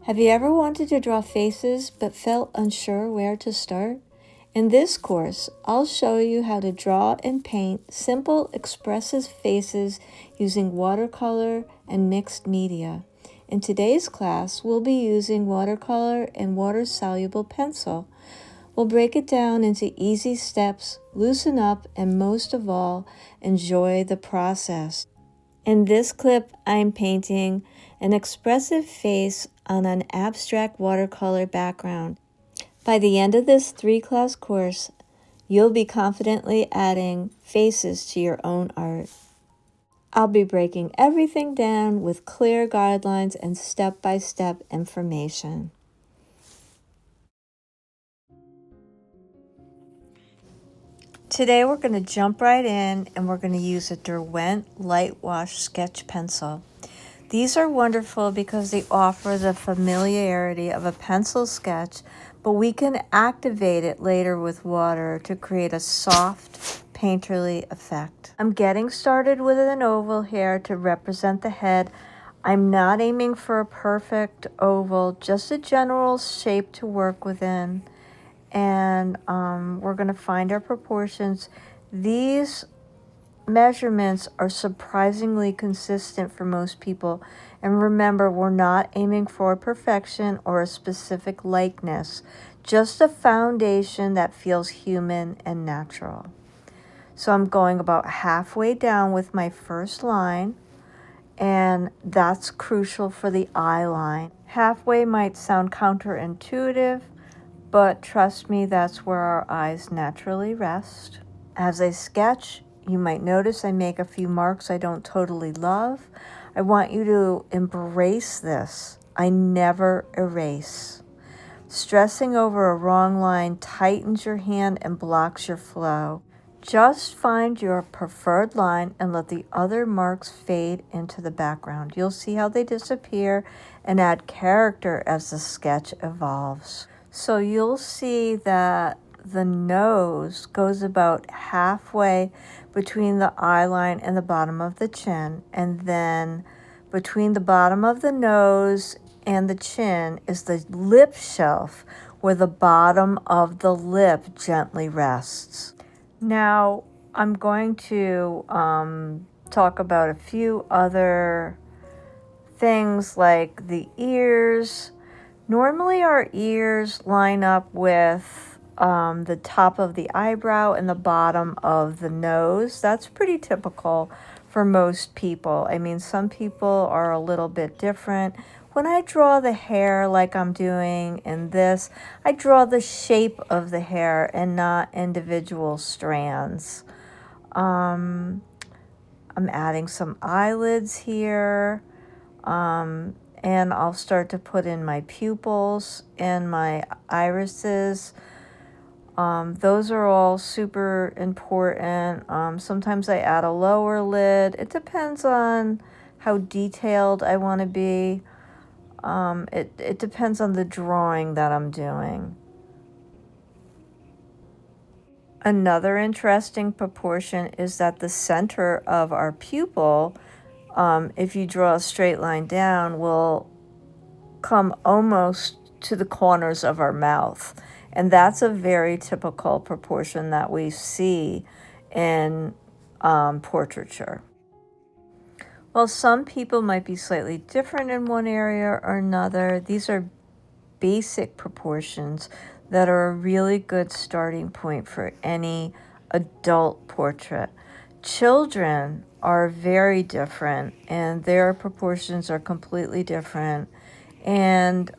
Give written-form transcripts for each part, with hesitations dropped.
Have you ever wanted to draw faces but felt unsure where to start? In this course, I'll show you how to draw and paint simple expressive faces using watercolor and mixed media. In today's class, we'll be using watercolor and water-soluble pencil. We'll break it down into easy steps, loosen up, and most of all, enjoy the process. In this clip, I'm painting an expressive face on an abstract watercolor background. By the end of this 3-class course, you'll be confidently adding faces to your own art. I'll be breaking everything down with clear guidelines and step-by-step information. Today we're going to jump right in and we're going to use a Derwent Light Wash sketch pencil. These are wonderful because they offer the familiarity of a pencil sketch, but we can activate it later with water to create a soft, painterly effect. I'm getting started with an oval here to represent the head. I'm not aiming for a perfect oval, just a general shape to work within. And we're going to find our proportions. These measurements are surprisingly consistent for most people. And remember, we're not aiming for perfection or a specific likeness, just a foundation that feels human and natural. So I'm going about halfway down with my first line, and that's crucial for the eye line. Halfway might sound counterintuitive, but trust me, that's where our eyes naturally rest. As I sketch, you might notice I make a few marks I don't totally love. I want you to embrace this. I never erase. Stressing over a wrong line tightens your hand and blocks your flow. Just find your preferred line and let the other marks fade into the background. You'll see how they disappear and add character as the sketch evolves. So you'll see that the nose goes about halfway between the eye line and the bottom of the chin. And then between the bottom of the nose and the chin is the lip shelf where the bottom of the lip gently rests. Now, I'm going to talk about a few other things like the ears. Normally our ears line up with the top of the eyebrow and the bottom of the nose. That's pretty typical for most people. I mean, some people are a little bit different. When I draw the hair like I'm doing in this, I draw the shape of the hair and not individual strands. I'm adding some eyelids here. And I'll start to put in my pupils and my irises. Those are all super important. Sometimes I add a lower lid. It depends on how detailed I want to be. It depends on the drawing that I'm doing. Another interesting proportion is that the center of our pupil, if you draw a straight line down, will come almost to the corners of our mouth. And that's a very typical proportion that we see in portraiture. Well, some people might be slightly different in one area or another. These are basic proportions that are a really good starting point for any adult portrait. Children are very different, and their proportions are completely different. And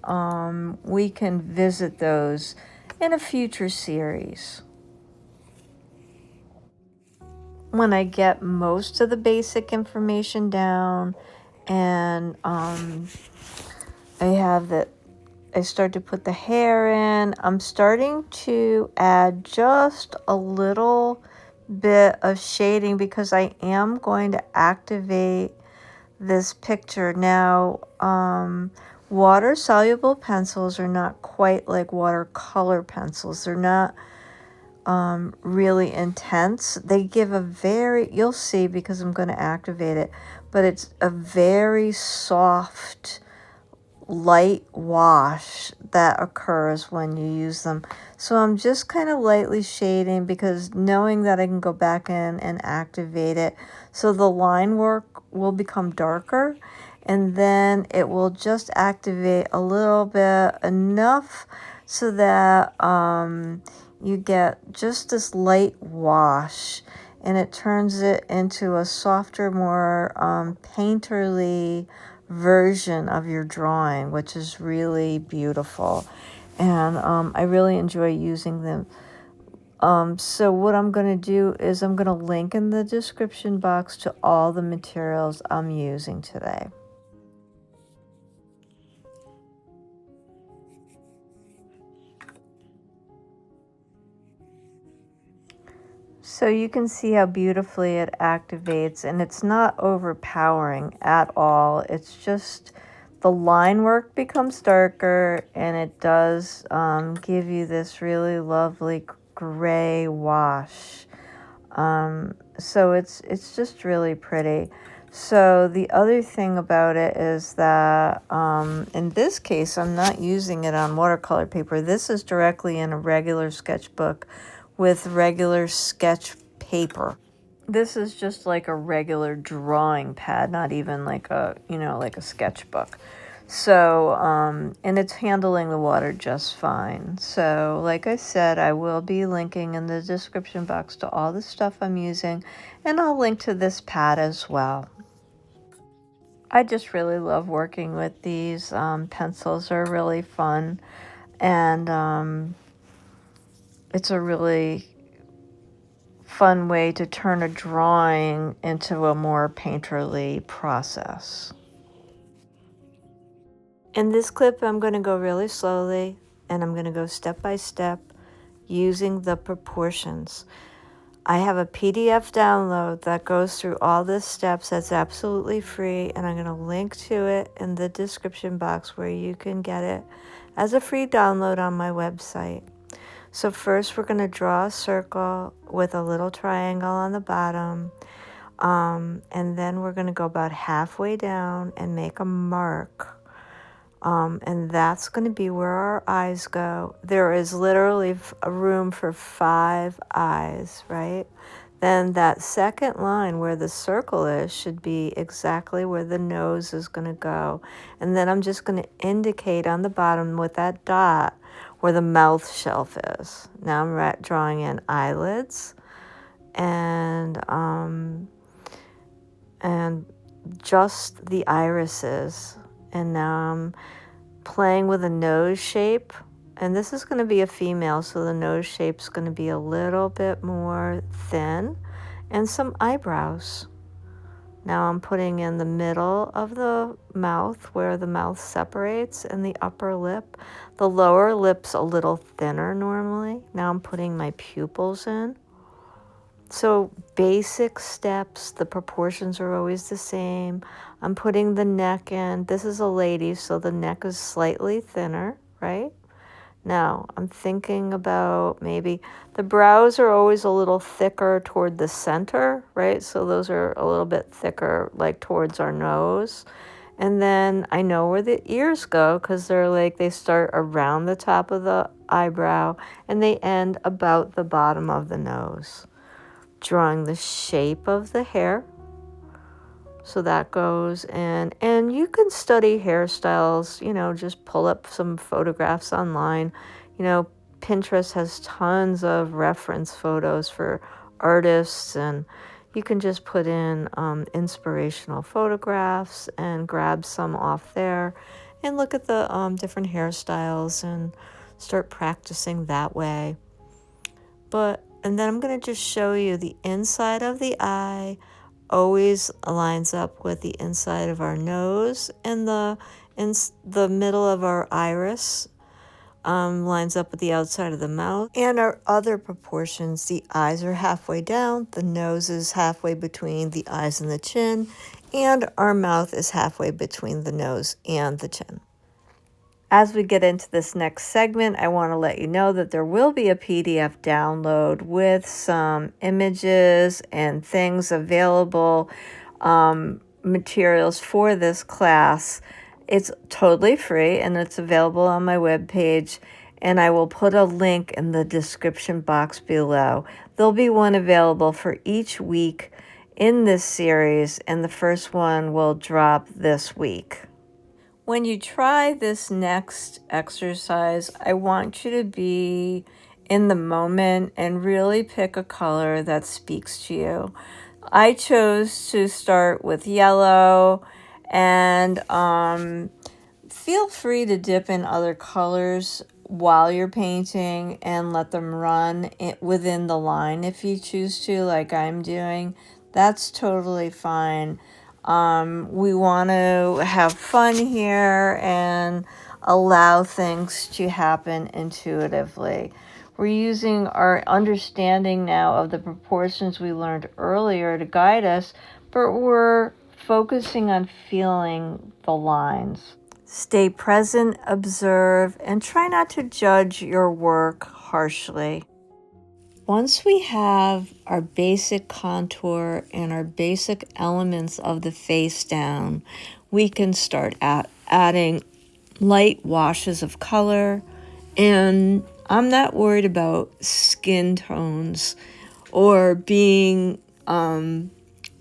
we can visit those in a future series. When I get most of the basic information down and I start to put the hair in, I'm starting to add just a little bit of shading because I am going to activate this picture. Now, water-soluble pencils are not quite like watercolor pencils. They're not really intense. They give you'll see because I'm going to activate it, but it's a very soft light wash that occurs when you use them. So I'm just kind of lightly shading because knowing that I can go back in and activate it. So the line work will become darker and then it will just activate a little bit enough so that you get just this light wash and it turns it into a softer, more painterly version of your drawing, which is really beautiful. And I really enjoy using them. So what I'm going to do is I'm going to link in the description box to all the materials I'm using today. So you can see how beautifully it activates, and it's not overpowering at all. It's just the line work becomes darker, and it does give you this really lovely gray wash. So it's just really pretty. So the other thing about it is that in this case, I'm not using it on watercolor paper. This is directly in a regular sketchbook with regular sketch paper. This is just like a regular drawing pad, not even like a, like a sketchbook. So, and it's handling the water just fine. So, like I said, I will be linking in the description box to all the stuff I'm using, and I'll link to this pad as well. I just really love working with these. Pencils are really fun, and it's a really fun way to turn a drawing into a more painterly process. In this clip, I'm going to go really slowly, and I'm going to go step by step using the proportions. I have a PDF download that goes through all the steps that's absolutely free, and I'm going to link to it in the description box where you can get it as a free download on my website. So first we're going to draw a circle with a little triangle on the bottom, and then we're going to go about halfway down and make a mark. And that's going to be where our eyes go. There is literally a room for 5 eyes, right? Then that second line where the circle is should be exactly where the nose is going to go. And then I'm just going to indicate on the bottom with that dot where the mouth shelf is. Now I'm drawing in eyelids and just the irises. And now I'm playing with a nose shape, and this is going to be a female, so the nose shape's going to be a little bit more thin, and some eyebrows. Now I'm putting in the middle of the mouth where the mouth separates and the upper lip. The lower lip's a little thinner normally. Now I'm putting my pupils in. So basic steps, the proportions are always the same. I'm putting the neck in. This is a lady, so the neck is slightly thinner, right? Now, I'm thinking about maybe the brows are always a little thicker toward the center, right? So those are a little bit thicker, like towards our nose. And then I know where the ears go because they start around the top of the eyebrow and they end about the bottom of the nose. Drawing the shape of the hair. So that goes in, and you can study hairstyles, just pull up some photographs online. Pinterest has tons of reference photos for artists, and you can just put in inspirational photographs and grab some off there and look at the different hairstyles and start practicing that way. And then I'm going to just show you the inside of the eye always lines up with the inside of our nose, and the middle of our iris lines up with the outside of the mouth. And our other proportions, the eyes are halfway down, the nose is halfway between the eyes and the chin, and our mouth is halfway between the nose and the chin. As we get into this next segment, I want to let you know that there will be a PDF download with some images and things available, materials for this class. It's totally free and it's available on my webpage, and I will put a link in the description box below. There'll be one available for each week in this series, and the first one will drop this week. When you try this next exercise, I want you to be in the moment and really pick a color that speaks to you. I chose to start with yellow, and feel free to dip in other colors while you're painting and let them run within the line if you choose to, like I'm doing. That's totally fine. We want to have fun here and allow things to happen intuitively. We're using our understanding now of the proportions we learned earlier to guide us, but we're focusing on feeling the lines. Stay present, observe, and try not to judge your work harshly. Once we have our basic contour and our basic elements of the face down, we can start adding light washes of color. And I'm not worried about skin tones or being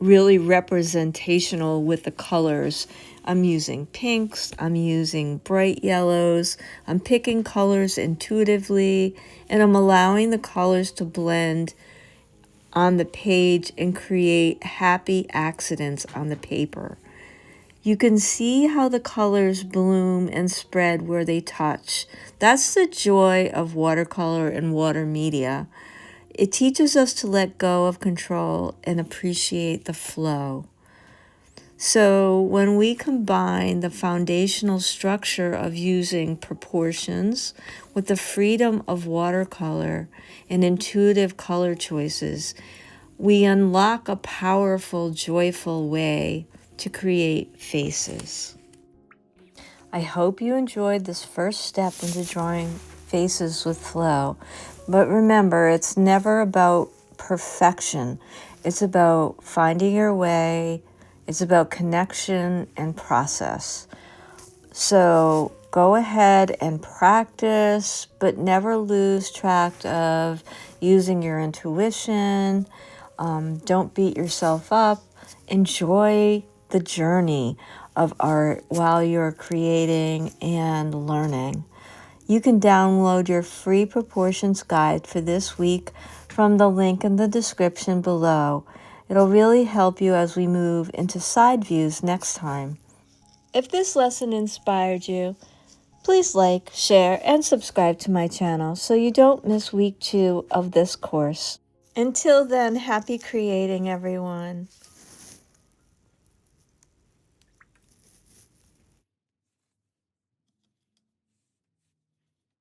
really representational with the colors. I'm using pinks, I'm using bright yellows, I'm picking colors intuitively, and I'm allowing the colors to blend on the page and create happy accidents on the paper. You can see how the colors bloom and spread where they touch. That's the joy of watercolor and water media. It teaches us to let go of control and appreciate the flow. So when we combine the foundational structure of using proportions with the freedom of watercolor and intuitive color choices, we unlock a powerful, joyful way to create faces. I hope you enjoyed this first step into drawing faces with flow. But remember, it's never about perfection. It's about finding your way. It's about connection and process. So go ahead and practice, but never lose track of using your intuition. Don't beat yourself up. Enjoy the journey of art while you're creating and learning. You can download your free proportions guide for this week from the link in the description below. It'll really help you as we move into side views next time. If this lesson inspired you, please like, share, and subscribe to my channel so you don't miss week 2 of this course. Until then, happy creating, everyone.